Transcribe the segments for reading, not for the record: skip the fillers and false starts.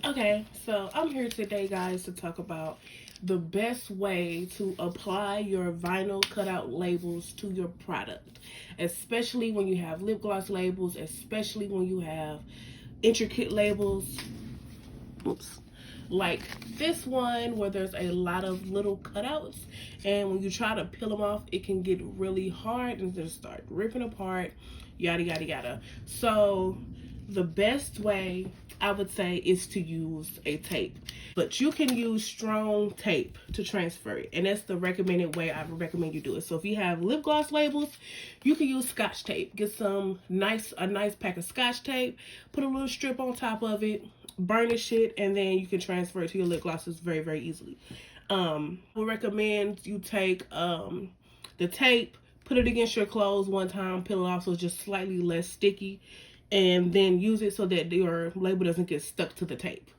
Okay, so I'm here today, guys, to talk about the best way to apply your vinyl cutout labels to your product, especially when you have lip gloss labels, especially when you have intricate labels. Oops. Like this one, where there's a lot of little cutouts, and when you try to peel them off, it can get really hard and just start ripping apart, yada yada yada. So the best way, I would say, is to use a tape, but you can use strong tape to transfer it, and that's the recommended way I would recommend you do it. So if you have lip gloss labels, you can use Scotch tape. Get a nice pack of Scotch tape, put a little strip on top of it, burnish it, and then you can transfer it to your lip glosses very, very easily. I would recommend you take the tape, put it against your clothes one time, peel it off so it's just slightly less sticky, and then use it so that your label doesn't get stuck to the tape.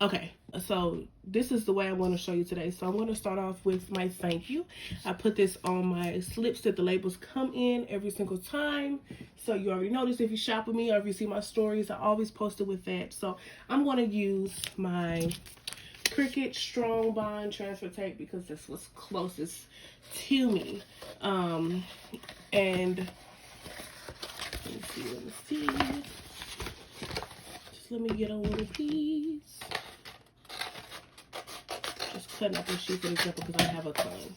Okay, so this is the way I'm going to show you today. So I'm going to start off with my thank you. I put this on my slips that the labels come in every single time. So you already know this if you shop with me or if you see my stories. I always post it with that. So I'm going to use my Cricut Strong Bond transfer tape because this was closest to me. And let me see. Just let me get a little piece. Just cutting up a sheet for example because I have a ton.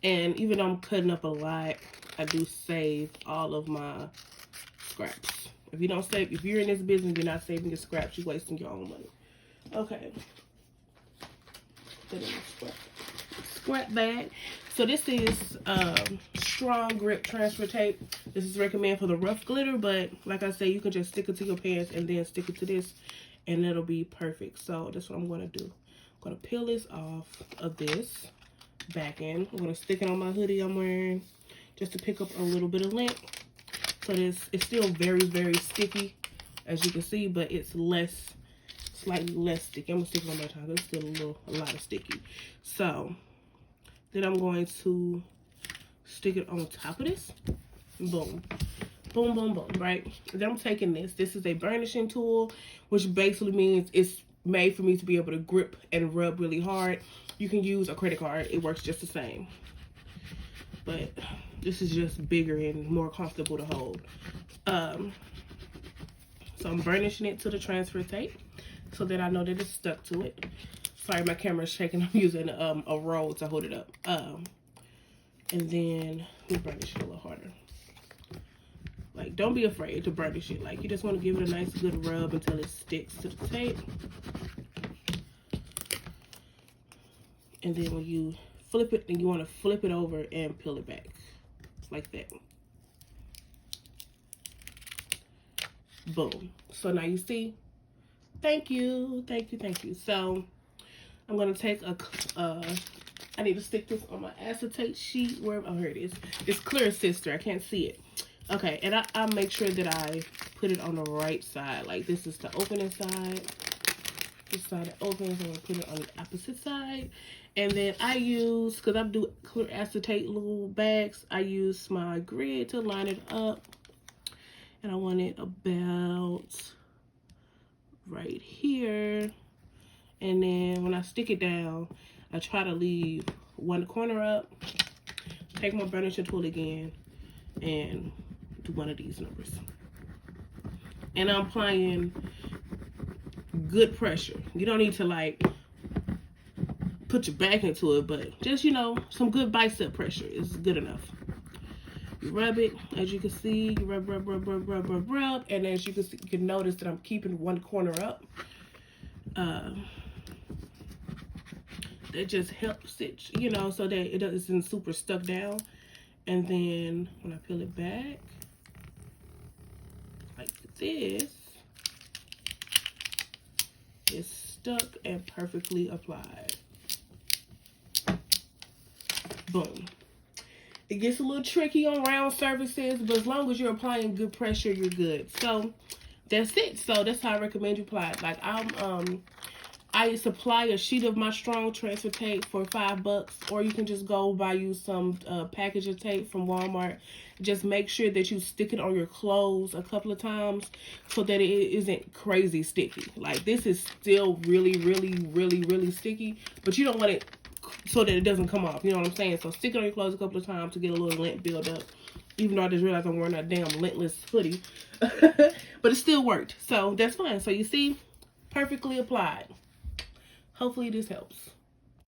And even though I'm cutting up a lot, I do save all of my scraps. If you're in this business, you're not saving your scraps, you're wasting your own money. Okay. Put in the scrap bag. So this is strong grip transfer tape. This is recommended for the rough glitter, but like I say, you can just stick it to your pants and then stick it to this, and it'll be perfect. So that's what I'm going to do. I'm going to peel this off of this back end. I'm going to stick it on my hoodie I'm wearing just to pick up a little bit of lint. So it's still very, very sticky, as you can see, but it's slightly less sticky. I'm going to stick it on my tongue. It's still a lot of sticky. So then I'm going to stick it on top of this. Boom. Boom, boom, boom, right? Then I'm taking this. This is a burnishing tool, which basically means it's made for me to be able to grip and rub really hard. You can use a credit card. It works just the same. But this is just bigger and more comfortable to hold. So I'm burnishing it to the transfer tape so that I know that it's stuck to it. Sorry, my camera's shaking. I'm using a roll to hold it up. And then we burnish it a little harder. Like, don't be afraid to burnish it. Like, you just want to give it a nice good rub until it sticks to the tape. And then when you flip it, then you want to flip it over and peel it back. Like that. Boom. So now you see. Thank you. Thank you. Thank you. So I'm going to take I need to stick this on my acetate sheet. Oh, here it is. It's Clear Sister. I can't see it. Okay, and I'll make sure that I put it on the right side. Like, this is the opening side. This side that opens, I'm going to put it on the opposite side. And then I use, because I do clear acetate little bags, I use my grid to line it up. And I want it about right here. And then when I stick it down, I try to leave one corner up, take my burnishing tool again, and do one of these numbers. And I'm applying good pressure. You don't need to like put your back into it, but just, you know, some good bicep pressure is good enough. You rub it, as you can see, you rub, and as you can see, you can notice that I'm keeping one corner up. That just helps it, you know, so that it doesn't super stuck down. And then when I peel it back, like this, it's stuck and perfectly applied. Boom. It gets a little tricky on round surfaces, but as long as you're applying good pressure, you're good. So that's it. So that's how I recommend you apply it. Like, I supply a sheet of my strong transfer tape for $5, or you can just go buy you some package of tape from Walmart. Just make sure that you stick it on your clothes a couple of times so that it isn't crazy sticky. Like, this is still really, really, really, really sticky, but you don't want it so that it doesn't come off. You know what I'm saying? So stick it on your clothes a couple of times to get a little lint build up. Even though I just realized I'm wearing that damn lintless hoodie. But it still worked. So that's fine. So you see, perfectly applied. Hopefully this helps.